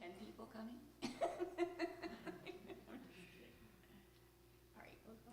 10 people coming? All right, we'll go.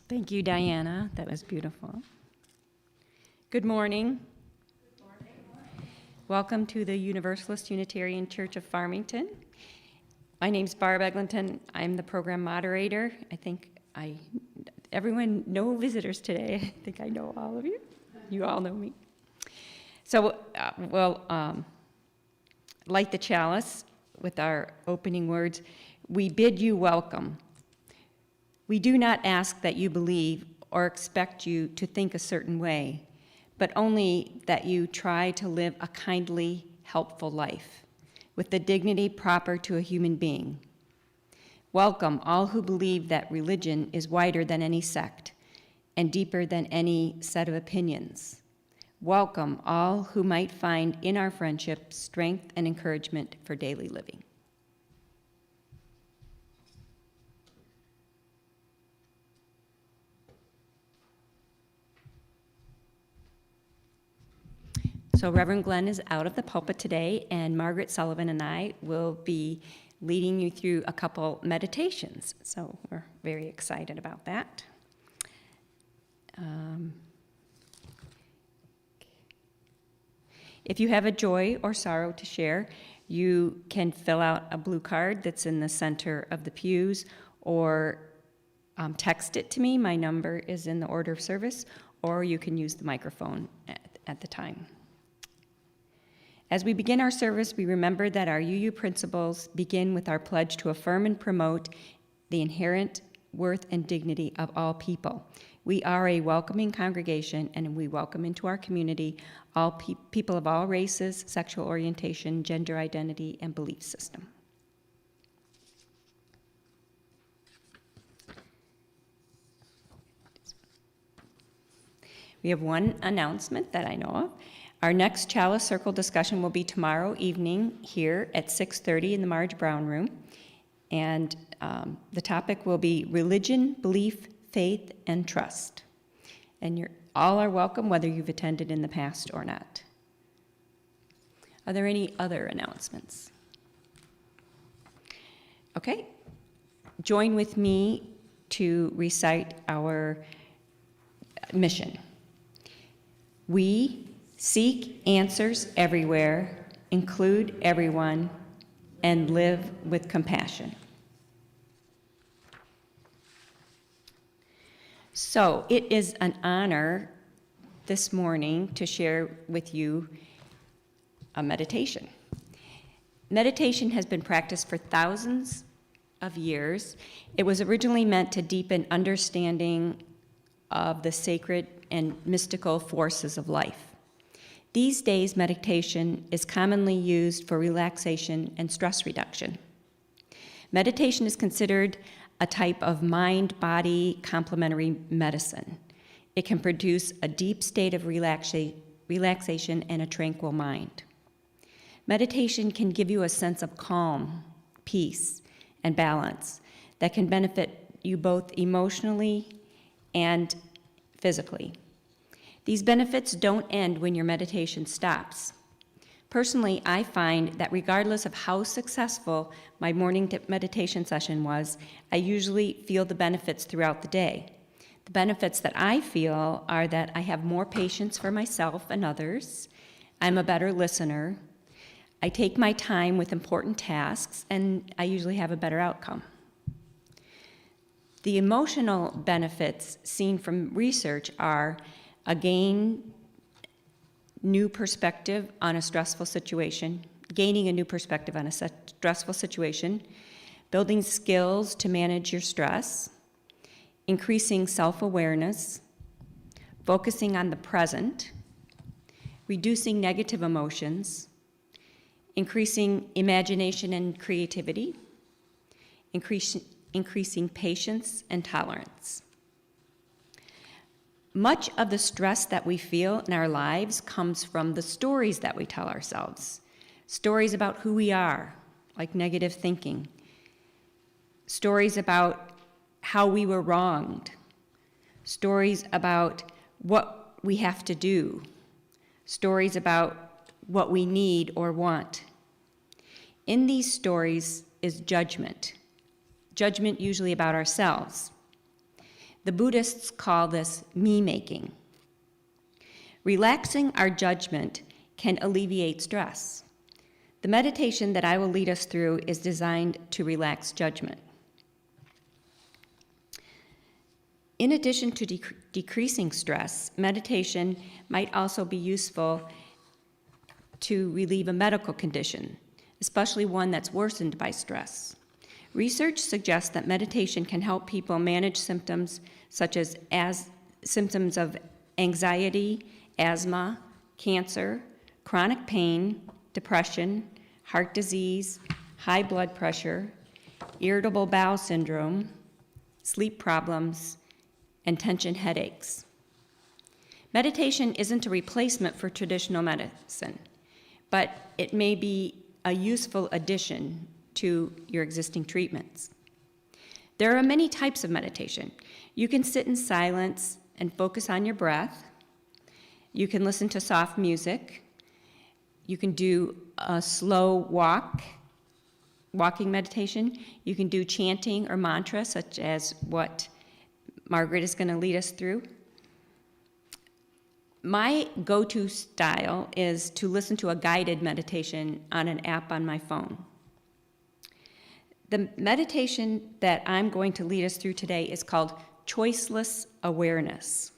Thank you, Diana. That was beautiful. Good morning. Good morning. Welcome to the Universalist Unitarian Church of Farmington. My name's Barb Eglinton. I'm the program moderator. I think everyone, no visitors today. I think I know all of you. You all know me. So, light the chalice with our opening words. We bid you welcome. We do not ask that you believe or expect you to think a certain way, but only that you try to live a kindly, helpful life with the dignity proper to a human being. Welcome all who believe that religion is wider than any sect and deeper than any set of opinions. Welcome all who might find in our friendship strength and encouragement for daily living. So Reverend Glenn is out of the pulpit today, and Margaret, Sullivan, and I will be leading you through a couple meditations. So we're very excited about that. If you have a joy or sorrow to share, you can fill out a blue card that's in the center of the pews, or text it to me. My number is in the order of service, or you can use the microphone at the time. As we begin our service, we remember that our UU principles begin with our pledge to affirm and promote the inherent worth and dignity of all people. We are a welcoming congregation, and we welcome into our community all people of all races, sexual orientation, gender identity, and belief system. We have one announcement that I know of. Our next Chalice Circle discussion will be tomorrow evening here at 6:30 in the Marge Brown Room. And the topic will be religion, belief, faith, and trust. And all are welcome, whether you've attended in the past or not. Are there any other announcements? Okay. Join with me to recite our mission. We seek answers everywhere, include everyone, and live with compassion. So it is an honor this morning to share with you meditation. Meditation has been practiced for thousands of years. It was originally meant to deepen understanding of the sacred and mystical forces of life. These days, meditation is commonly used for relaxation and stress reduction. Meditation is considered a type of mind-body complementary medicine. It can produce a deep state of relaxation and a tranquil mind. Meditation can give you a sense of calm, peace, and balance that can benefit you both emotionally and physically. These benefits don't end when your meditation stops. Personally, I find that regardless of how successful my morning meditation session was, I usually feel the benefits throughout the day. The benefits that I feel are that I have more patience for myself and others, I'm a better listener, I take my time with important tasks, and I usually have a better outcome. The emotional benefits seen from research are gaining a new perspective on a stressful situation, building skills to manage your stress, increasing self-awareness, focusing on the present, reducing negative emotions, increasing imagination and creativity, increasing patience and tolerance. Much of the stress that we feel in our lives comes from the stories that we tell ourselves. Stories about who we are, like negative thinking. Stories about how we were wronged. Stories about what we have to do. Stories about what we need or want. In these stories is judgment. Judgment usually about ourselves. The Buddhists call this me-making. Relaxing our judgment can alleviate stress. The meditation that I will lead us through is designed to relax judgment. In addition to decreasing stress, meditation might also be useful to relieve a medical condition, especially one that's worsened by stress. Research suggests that meditation can help people manage symptoms such as symptoms of anxiety, asthma, cancer, chronic pain, depression, heart disease, high blood pressure, irritable bowel syndrome, sleep problems, and tension headaches. Meditation isn't a replacement for traditional medicine, but it may be a useful addition to your existing treatments. There are many types of meditation. You can sit in silence and focus on your breath. You can listen to soft music. You can do a slow walking meditation. You can do chanting or mantra, such as what Margaret is going to lead us through. My go-to style is to listen to a guided meditation on an app on my phone. The meditation that I'm going to lead us through today is called Choiceless Awareness.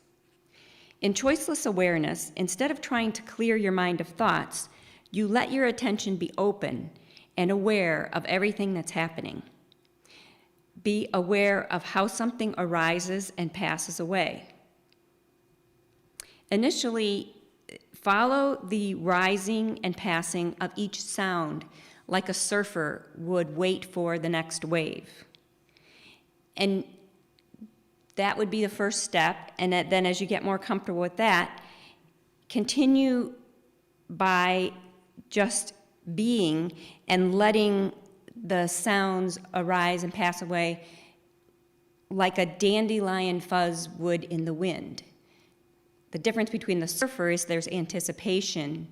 In Choiceless Awareness, instead of trying to clear your mind of thoughts, you let your attention be open and aware of everything that's happening. Be aware of how something arises and passes away. Initially, follow the rising and passing of each sound like a surfer would wait for the next wave. And that would be the first step, and then as you get more comfortable with that, continue by just being and letting the sounds arise and pass away like a dandelion fuzz would in the wind. The difference between the surfer is there's anticipation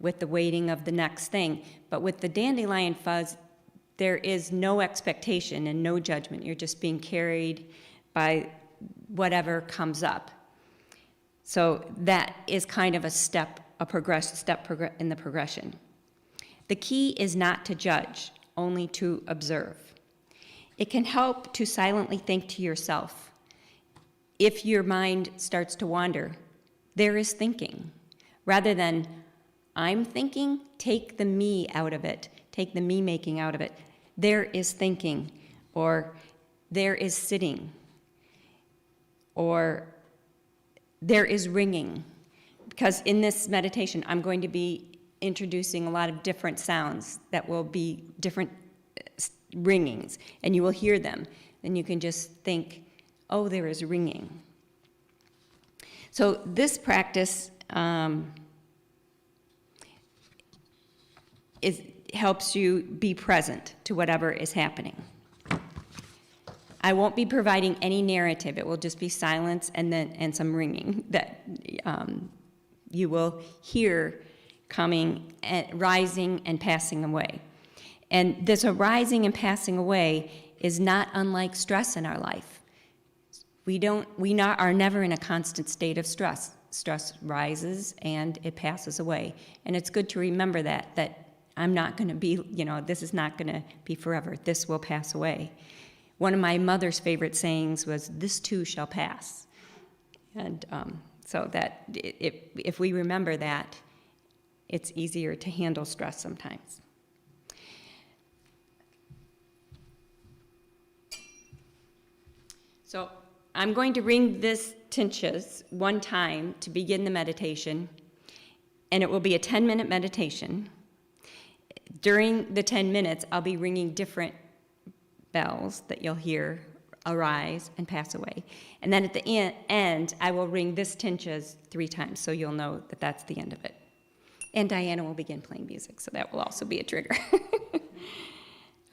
with the waiting of the next thing, but with the dandelion fuzz, there is no expectation and no judgment. You're just being carried by whatever comes up. So that is kind of a step in the progression. The key is not to judge, only to observe. It can help to silently think to yourself. If your mind starts to wander, there is thinking, rather than, I'm thinking, take the me out of it. Take the me making out of it. There is thinking, or there is sitting, or there is ringing. Because in this meditation, I'm going to be introducing a lot of different sounds that will be different ringings, and you will hear them. And you can just think, oh, there is ringing. So this practice helps you be present to whatever is happening. I won't be providing any narrative. It will just be silence and some ringing that you will hear coming, rising and passing away. And this arising and passing away is not unlike stress in our life. We are never in a constant state of stress. Stress rises and it passes away. And it's good to remember that I'm not going to be, this is not going to be forever. This will pass away. One of my mother's favorite sayings was, "This too shall pass." And so that if we remember that, it's easier to handle stress sometimes. So I'm going to ring this tinches one time to begin the meditation, and it will be a 10-minute meditation. During the 10 minutes, I'll be ringing different bells that you'll hear arise and pass away. And then at the end, I will ring this tinches 3 times, so you'll know that that's the end of it. And Diana will begin playing music, so that will also be a trigger.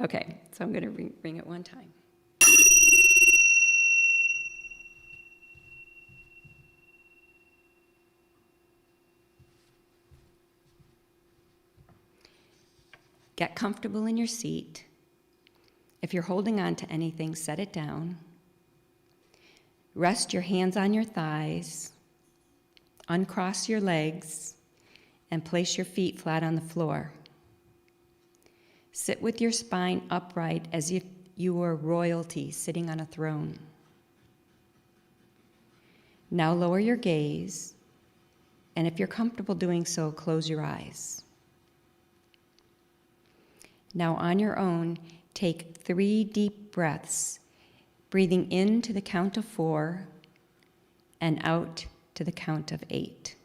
Okay, so I'm going to ring it one time. Get comfortable in your seat. If you're holding on to anything, set it down. Rest your hands on your thighs. Uncross your legs and place your feet flat on the floor. Sit with your spine upright as if you were royalty sitting on a throne. Now lower your gaze, and if you're comfortable doing so, close your eyes. Now on your own, take 3 deep breaths, breathing in to the count of 4 and out to the count of 8.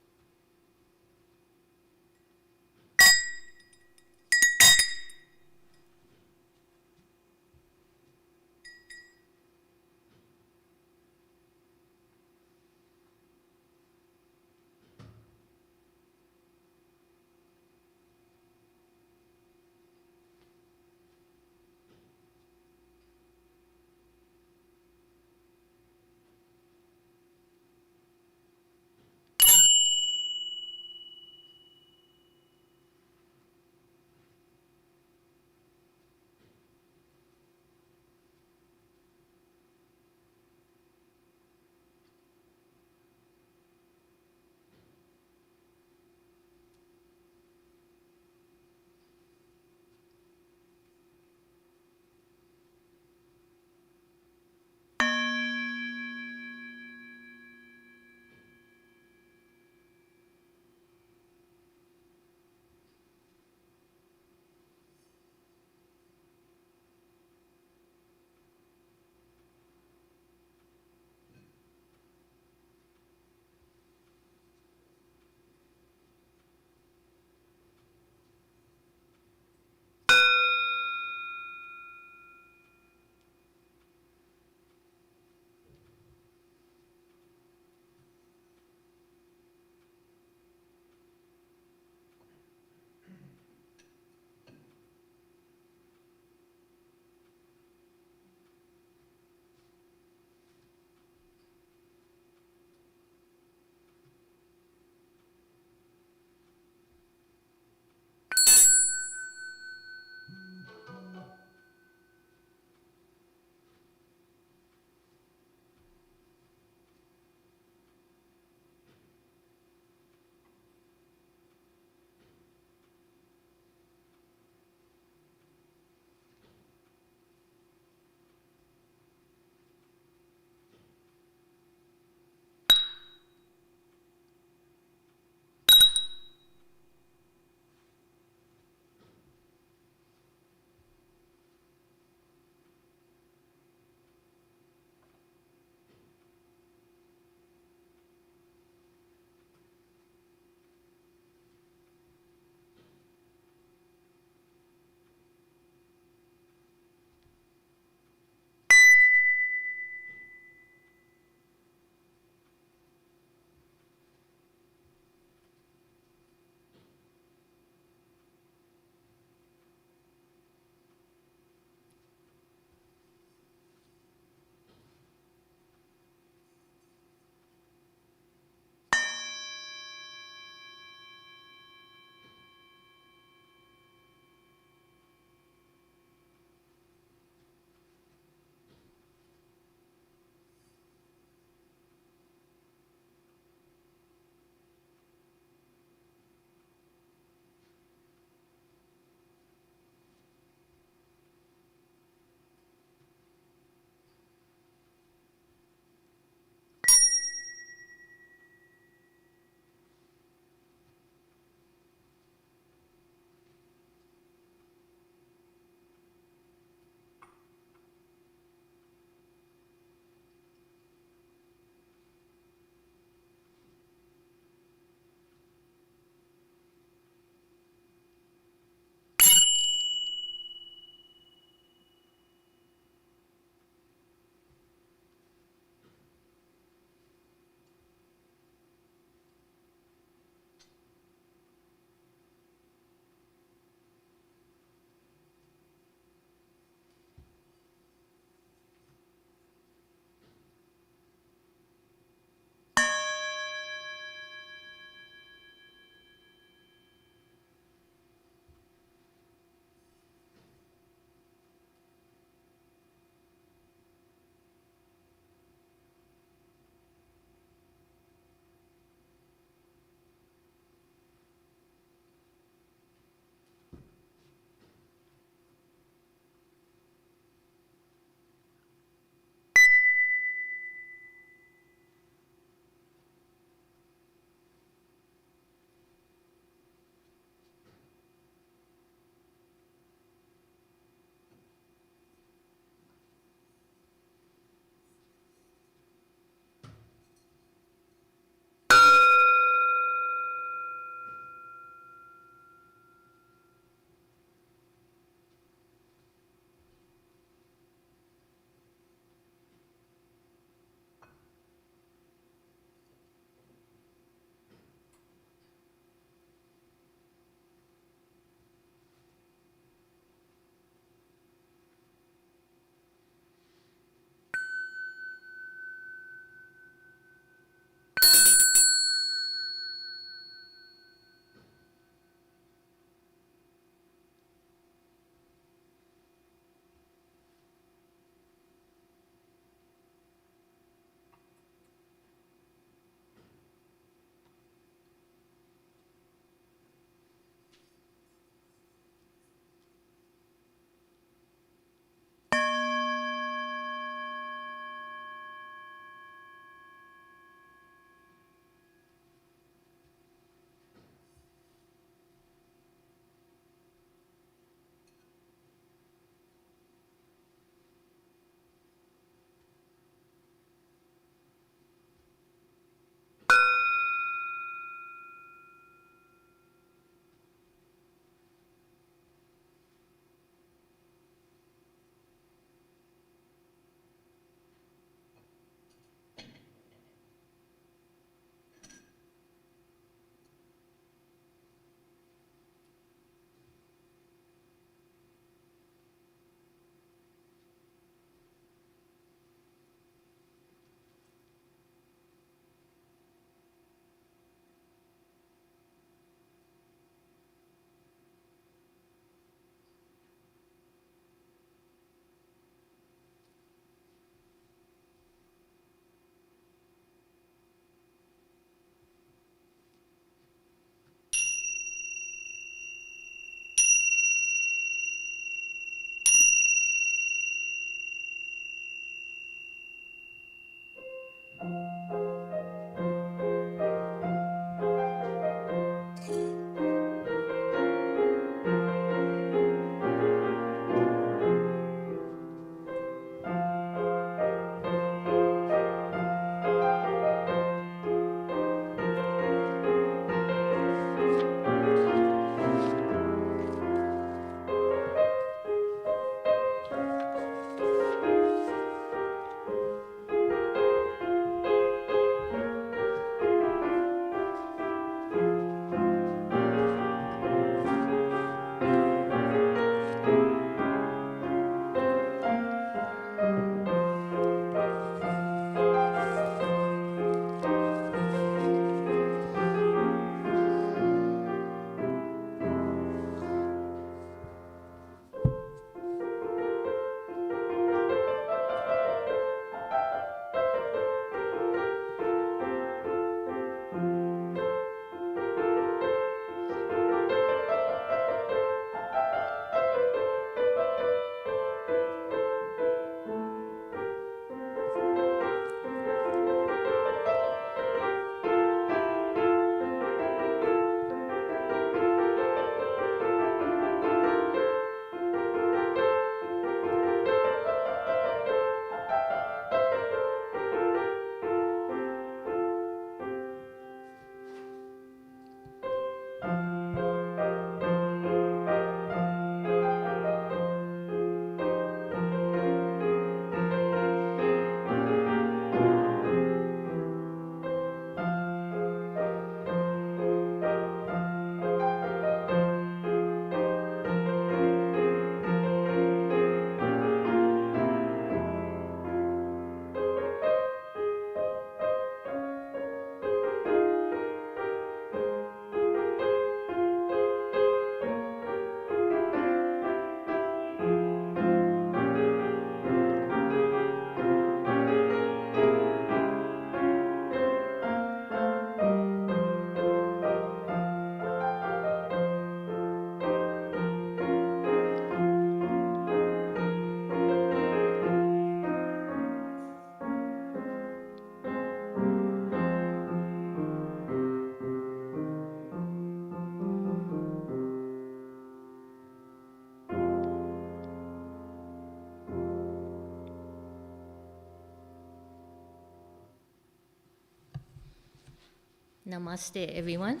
Namaste, everyone.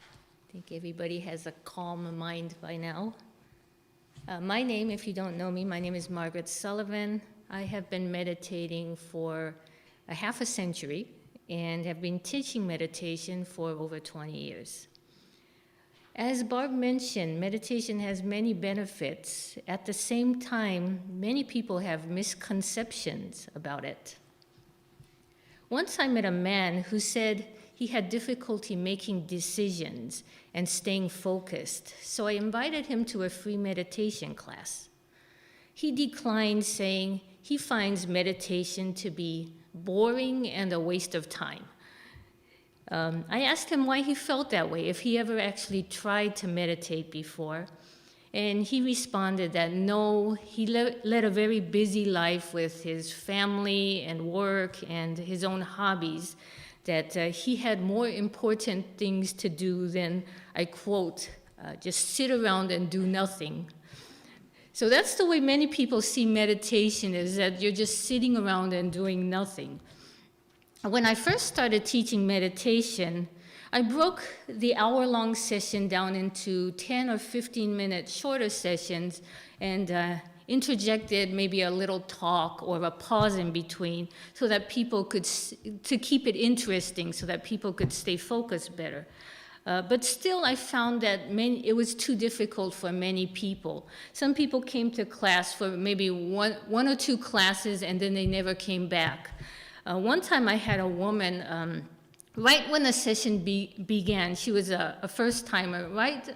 I think everybody has a calm mind by now. My name, if you don't know me, my name is Margaret Sullivan. I have been meditating for a half a century and have been teaching meditation for over 20 years. As Barb mentioned, meditation has many benefits. At the same time, many people have misconceptions about it. Once I met a man who said he had difficulty making decisions and staying focused, so I invited him to a free meditation class. He declined, saying he finds meditation to be boring and a waste of time. I asked him why he felt that way, if he ever actually tried to meditate before. And he responded that no, he led a very busy life with his family and work and his own hobbies, that he had more important things to do than, I quote, just sit around and do nothing. So that's the way many people see meditation, is that you're just sitting around and doing nothing. When I first started teaching meditation, I broke the hour-long session down into 10 or 15-minute shorter sessions and interjected maybe a little talk or a pause in between so that people could, to keep it interesting, so that people could stay focused better. But still, I found that it was too difficult for many people. Some people came to class for maybe one or two classes, and then they never came back. One time I had a woman, right when the session began, she was a first-timer. Right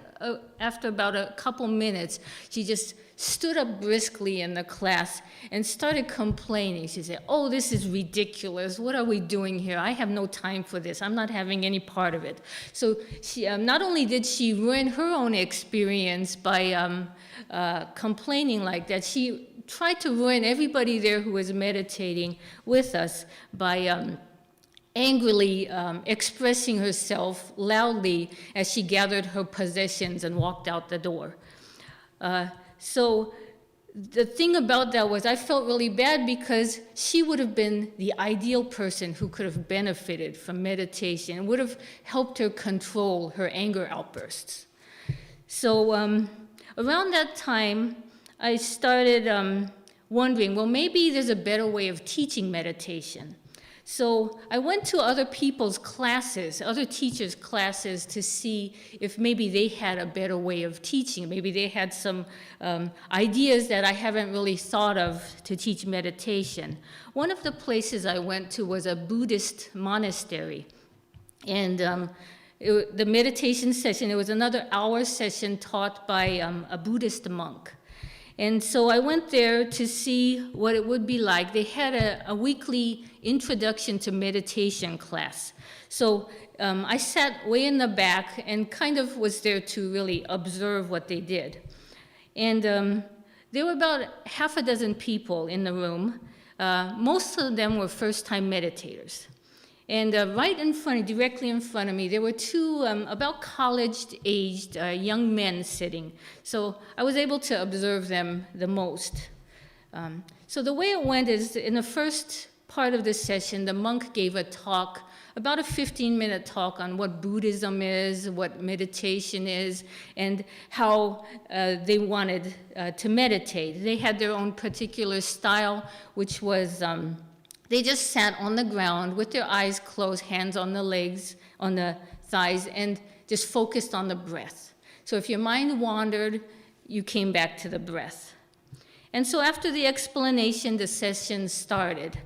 after about a couple minutes, she just stood up briskly in the class and started complaining. She said, "Oh, this is ridiculous. What are we doing here? I have no time for this. I'm not having any part of it." So she, not only did she ruin her own experience by complaining like that, she tried to ruin everybody there who was meditating with us by angrily expressing herself loudly as she gathered her possessions and walked out the door. So the thing about that was I felt really bad because she would have been the ideal person who could have benefited from meditation and would have helped her control her anger outbursts. So around that time, I started wondering, well, maybe there's a better way of teaching meditation. So I went to other people's classes, other teachers' classes, to see if maybe they had a better way of teaching. Maybe they had some ideas that I haven't really thought of to teach meditation. One of the places I went to was a Buddhist monastery. And the meditation session, it was another hour session taught by a Buddhist monk. And so I went there to see what it would be like. They had a weekly introduction to meditation class. So I sat way in the back and kind of was there to really observe what they did. And there were about half a dozen people in the room. Most of them were first-time meditators. And right in front, directly in front of me, there were two about college-aged young men sitting. So I was able to observe them the most. So the way it went is, in the first part of the session, the monk gave a talk, about a 15-minute talk on what Buddhism is, what meditation is, and how they wanted to meditate. They had their own particular style, which was they just sat on the ground with their eyes closed, hands on the legs, on the thighs, and just focused on the breath. So if your mind wandered, you came back to the breath. And so after the explanation, the session started.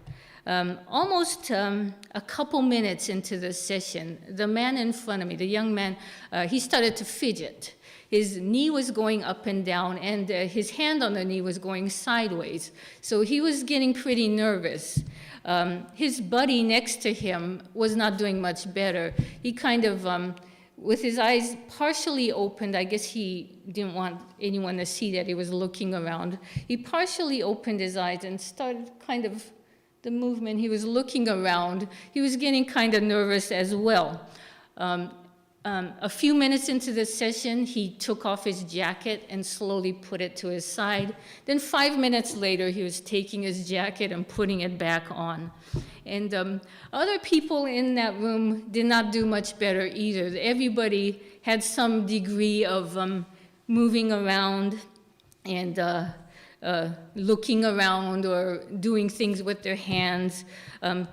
Almost a couple minutes into the session, the man in front of me, the young man, he started to fidget. His knee was going up and down, and his hand on the knee was going sideways. So he was getting pretty nervous. His buddy next to him was not doing much better. He kind of, with his eyes partially opened, I guess he didn't want anyone to see that he was looking around. He partially opened his eyes and started kind of the movement. He was looking around. He was getting kind of nervous as well. A few minutes into the session, he took off his jacket and slowly put it to his side. Then 5 minutes later, he was taking his jacket and putting it back on. And other people in that room did not do much better either. Everybody had some degree of moving around and looking around or doing things with their hands.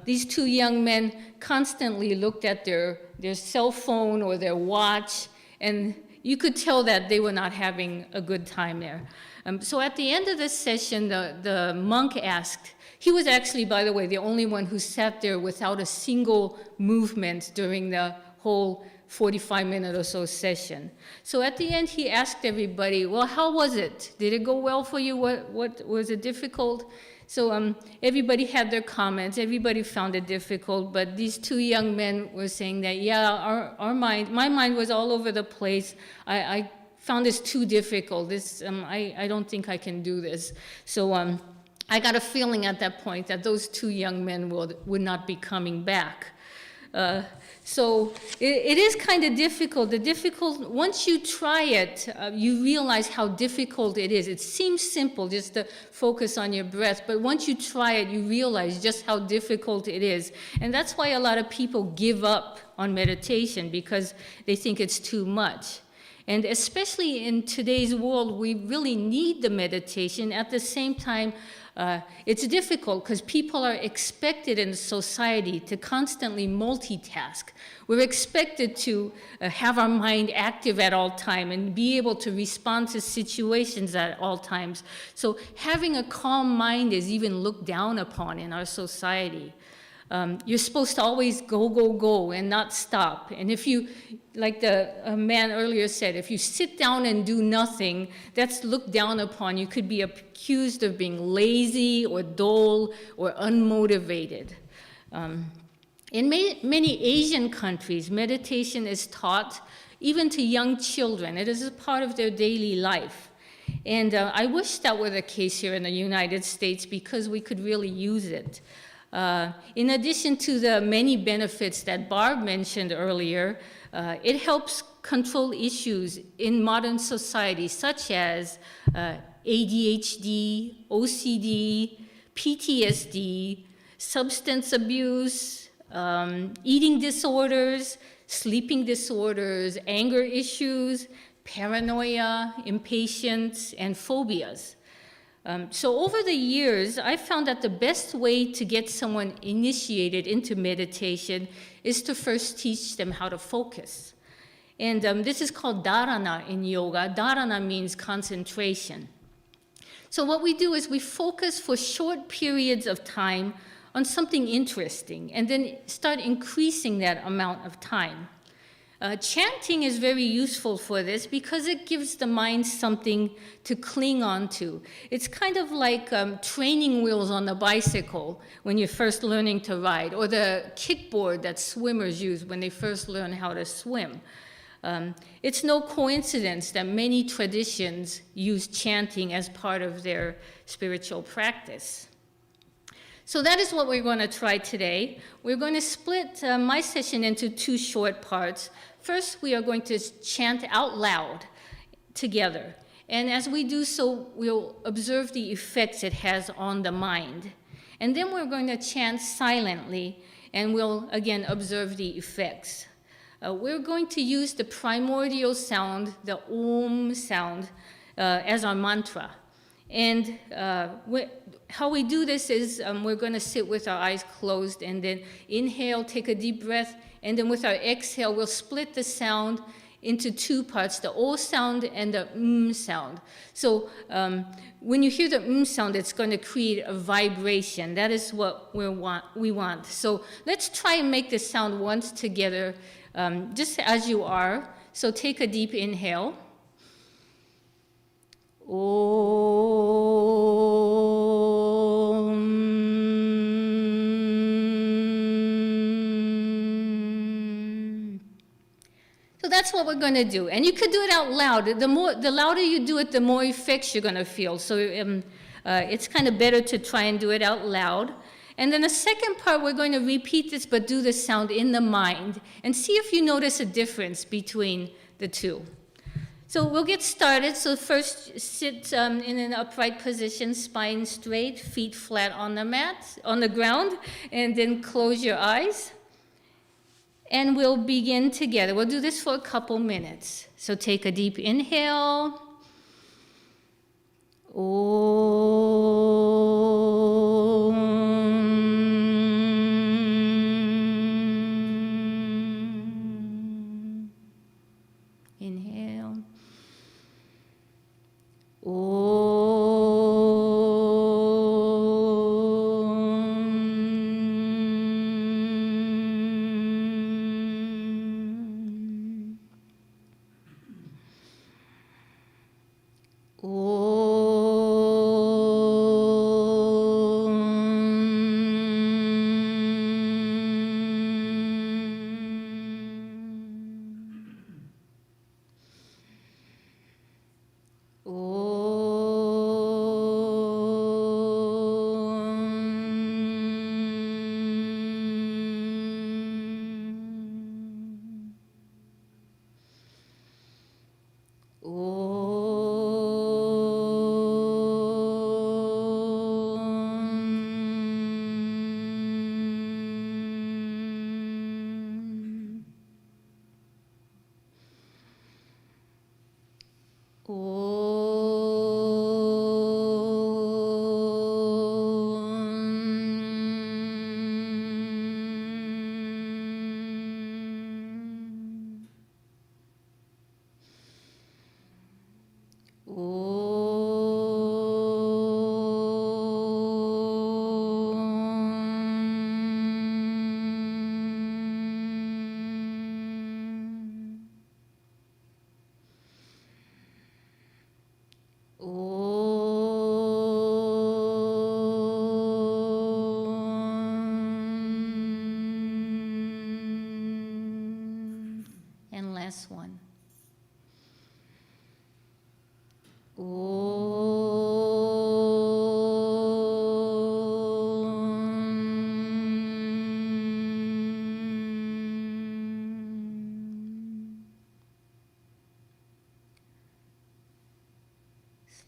These two young men constantly looked at their cell phone or their watch, and you could tell that they were not having a good time there. So at the end of the session, the monk asked, he was actually, by the way, the only one who sat there without a single movement during the whole 45-minute or so session. So at the end, he asked everybody, well, how was it? Did it go well for you? What was it difficult? So everybody had their comments. Everybody found it difficult, but these two young men were saying that, yeah, my mind was all over the place. I found this too difficult. I don't think I can do this. So I got a feeling at that point that those two young men would not be coming back. So it is kind of difficult. Once you try it, you realize how difficult it is. It seems simple just to focus on your breath, but once you try it, you realize just how difficult it is. And that's why a lot of people give up on meditation, because they think it's too much. And especially in today's world, we really need the meditation. At the same time, it's difficult because people are expected in society to constantly multitask. We're expected to have our mind active at all times and be able to respond to situations at all times. So having a calm mind is even looked down upon in our society. You're supposed to always go, go, go and not stop. And if you, like the man earlier said, if you sit down and do nothing, that's looked down upon. You could be accused of being lazy or dull or unmotivated. In many Asian countries, meditation is taught even to young children. It is a part of their daily life. And I wish that were the case here in the United States, because we could really use it. In addition to the many benefits that Barb mentioned earlier, it helps control issues in modern society, such as ADHD, OCD, PTSD, substance abuse, eating disorders, sleeping disorders, anger issues, paranoia, impatience, and phobias. So over the years, I found that the best way to get someone initiated into meditation is to first teach them how to focus. And this is called dharana in yoga. Dharana means concentration. So what we do is we focus for short periods of time on something interesting, and then start increasing that amount of time. Chanting is very useful for this because it gives the mind something to cling on to. It's kind of like training wheels on the bicycle when you're first learning to ride, or the kickboard that swimmers use when they first learn how to swim. It's no coincidence that many traditions use chanting as part of their spiritual practice. So that is what we're going to try today. We're going to split my session into two short parts. First, we are going to chant out loud together. And as we do so, we'll observe the effects it has on the mind. And then we're going to chant silently, and we'll again observe the effects. We're going to use the primordial sound, the Om sound, as our mantra. And how we do this is we're going to sit with our eyes closed, and then inhale, take a deep breath, and then with our exhale, we'll split the sound into two parts, the O sound and the sound. So when you hear the sound, it's going to create a vibration. That is what we want. So let's try and make the sound once together, just as you are. So take a deep inhale. So that's what we're going to do. And you could do it out loud. The louder you do it, the more effects you're going to feel. So it's kind of better to try and do it out loud. And then the second part, we're going to repeat this, but do the sound in the mind, and see if you notice a difference between the two. So we'll get started. So first, sit in an upright position, spine straight, feet flat on the mat, on the ground, and then close your eyes. And we'll begin together. We'll do this for a couple minutes. So take a deep inhale. Inhale. And last one.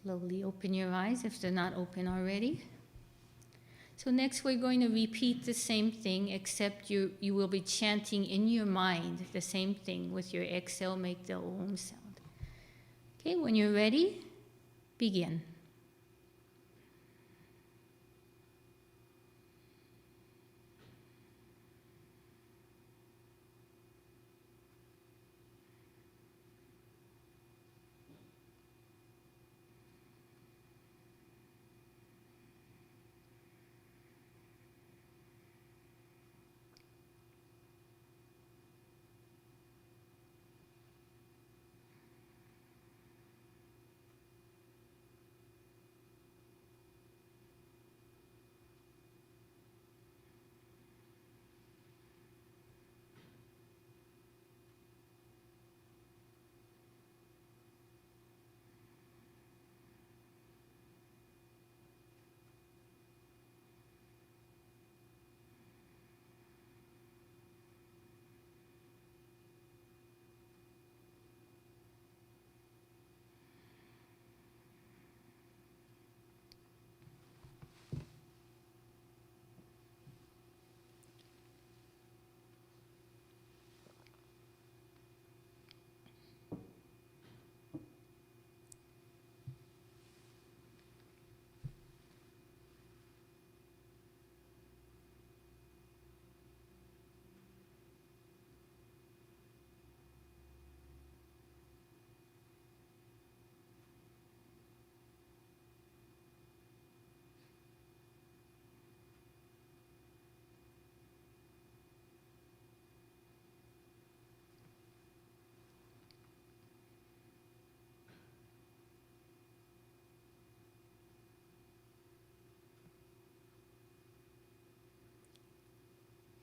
Slowly open your eyes if they're not open already. So next we're going to repeat the same thing, except you will be chanting in your mind the same thing. With your exhale, make the Om sound. Okay, when you're ready, begin.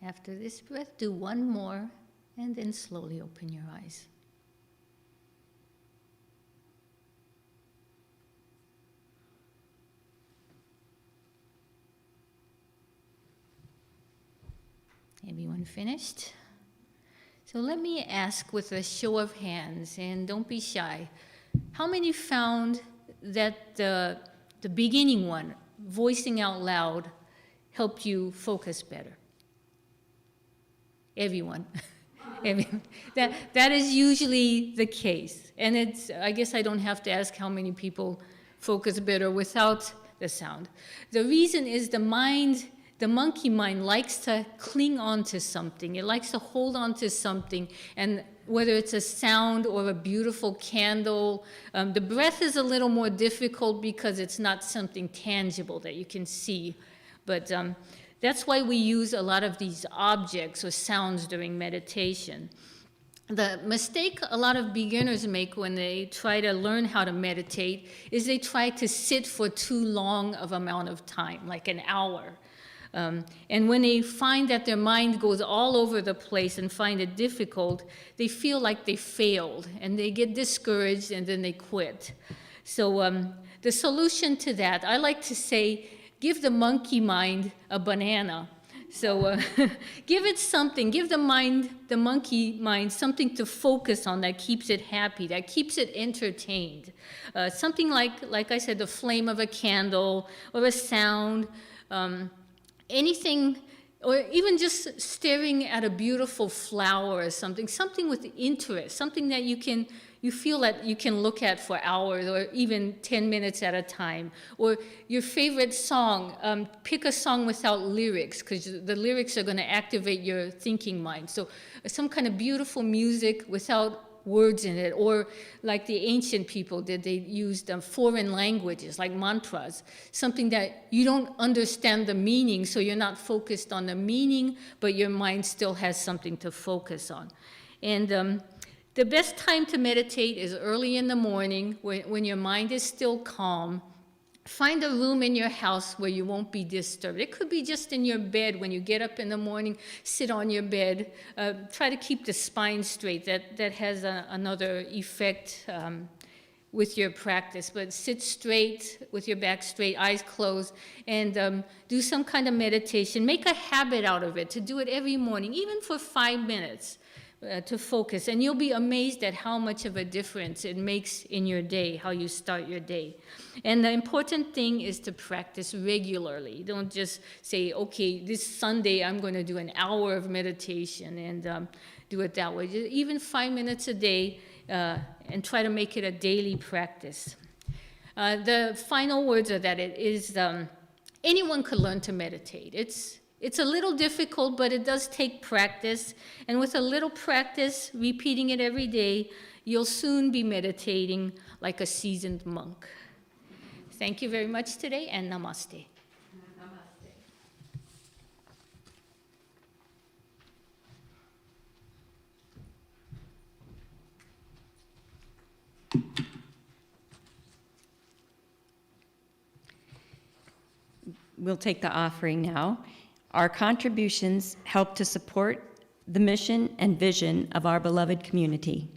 After this breath, do one more, and then slowly open your eyes. Everyone finished? So let me ask with a show of hands, and don't be shy. How many found that the beginning one, voicing out loud, helped you focus better? Everyone. Everyone. That is usually the case. And I guess I don't have to ask how many people focus better without the sound. The reason is the monkey mind likes to cling on to something. It likes to hold on to something, and whether it's a sound or a beautiful candle, the breath is a little more difficult because it's not something tangible that you can see. But that's why we use a lot of these objects or sounds during meditation. The mistake a lot of beginners make when they try to learn how to meditate is they try to sit for too long of amount of time, like an hour. And when they find that their mind goes all over the place and find it difficult, they feel like they failed, and they get discouraged, and then they quit. So the solution to that, I like to say, give the monkey mind a banana. So give it something, give the monkey mind something to focus on that keeps it happy, that keeps it entertained. Something like I said, the flame of a candle or a sound, anything, or even just staring at a beautiful flower or something with interest, something that you feel that you can look at for hours or even 10 minutes at a time. Or your favorite song, pick a song without lyrics, because the lyrics are going to activate your thinking mind. So some kind of beautiful music without words in it, or like the ancient people did, they used foreign languages like mantras, something that you don't understand the meaning, so you're not focused on the meaning, but your mind still has something to focus on. And the best time to meditate is early in the morning when your mind is still calm. Find a room in your house where you won't be disturbed. It could be just in your bed. When you get up in the morning, sit on your bed. Try to keep the spine straight. That has another effect with your practice. But sit straight with your back straight, eyes closed, and do some kind of meditation. Make a habit out of it to do it every morning, even for 5 minutes. To focus, and you'll be amazed at how much of a difference it makes in your day, how you start your day. And the important thing is to practice regularly. Don't just say, okay, this Sunday I'm going to do an hour of meditation and do it that way. Just even 5 minutes a day, and try to make it a daily practice. The final words are that it is, anyone could learn to meditate. It's a little difficult, but it does take practice. And with a little practice, repeating it every day, you'll soon be meditating like a seasoned monk. Thank you very much today, and namaste. We'll take the offering now. Our contributions help to support the mission and vision of our beloved community.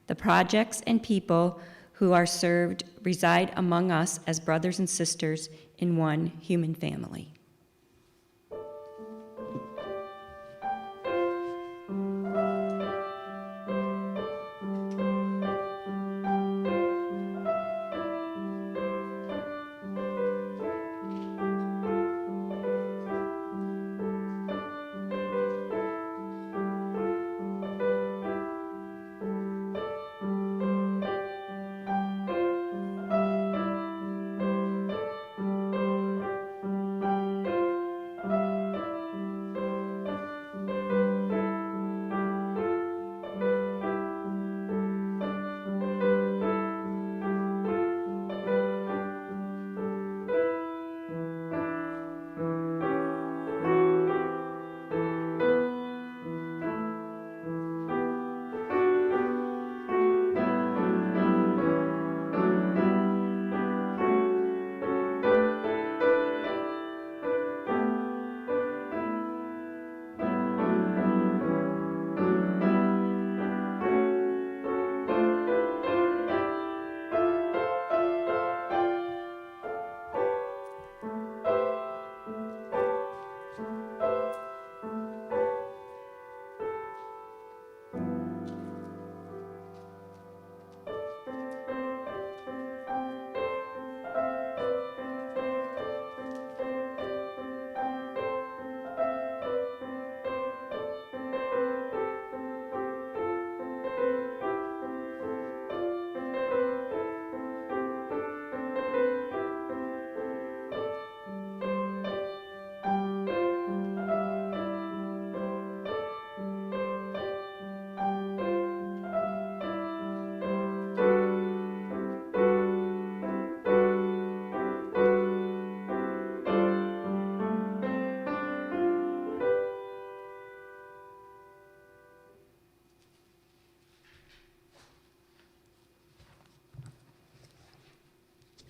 The projects and people who are served reside among us as brothers and sisters in one human family.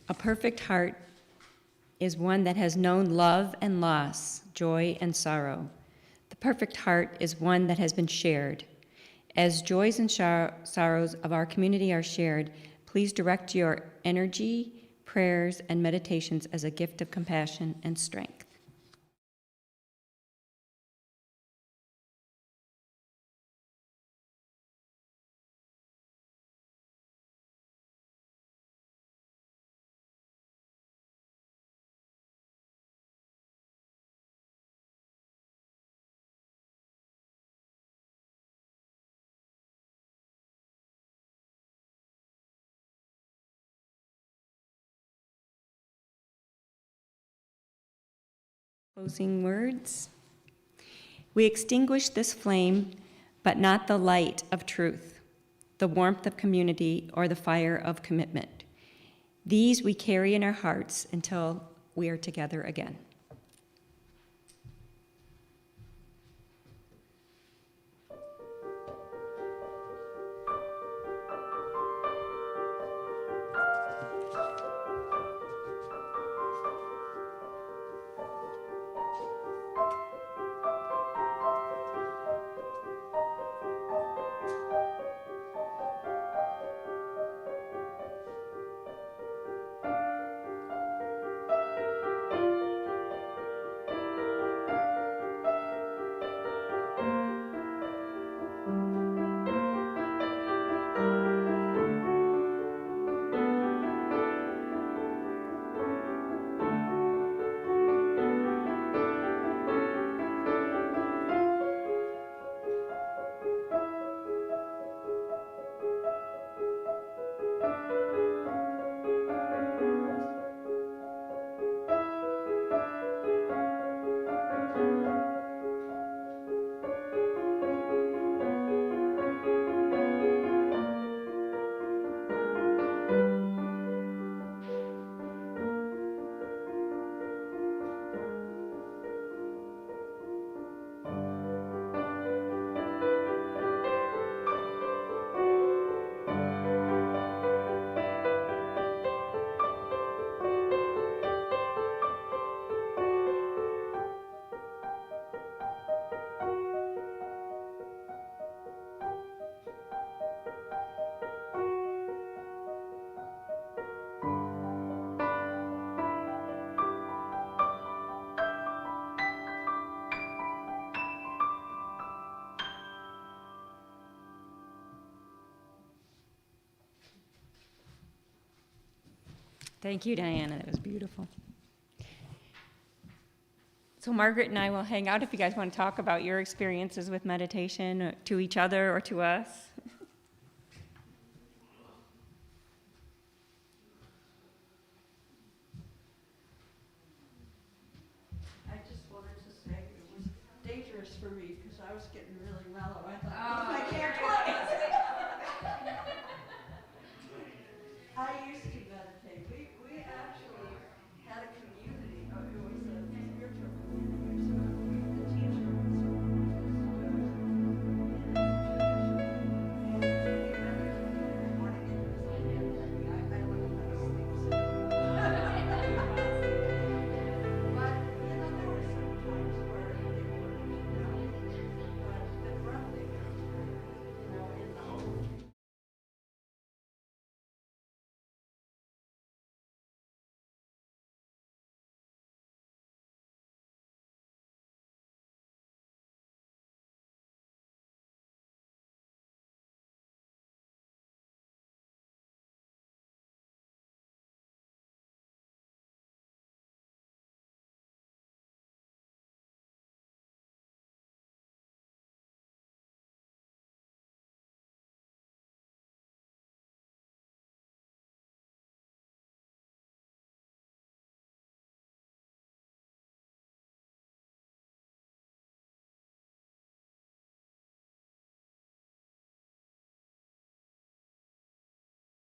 A perfect heart is one that has known love and loss, joy and sorrow. The perfect heart is one that has been shared. As joys and sorrows of our community are shared, please direct your energy, prayers, and meditations as a gift of compassion and strength. Closing words. We extinguish this flame, but not the light of truth, the warmth of community, or the fire of commitment. These we carry in our hearts until we are together again. Thank you, Diana. That was beautiful. So Margaret and I will hang out if you guys want to talk about your experiences with meditation to each other or to us.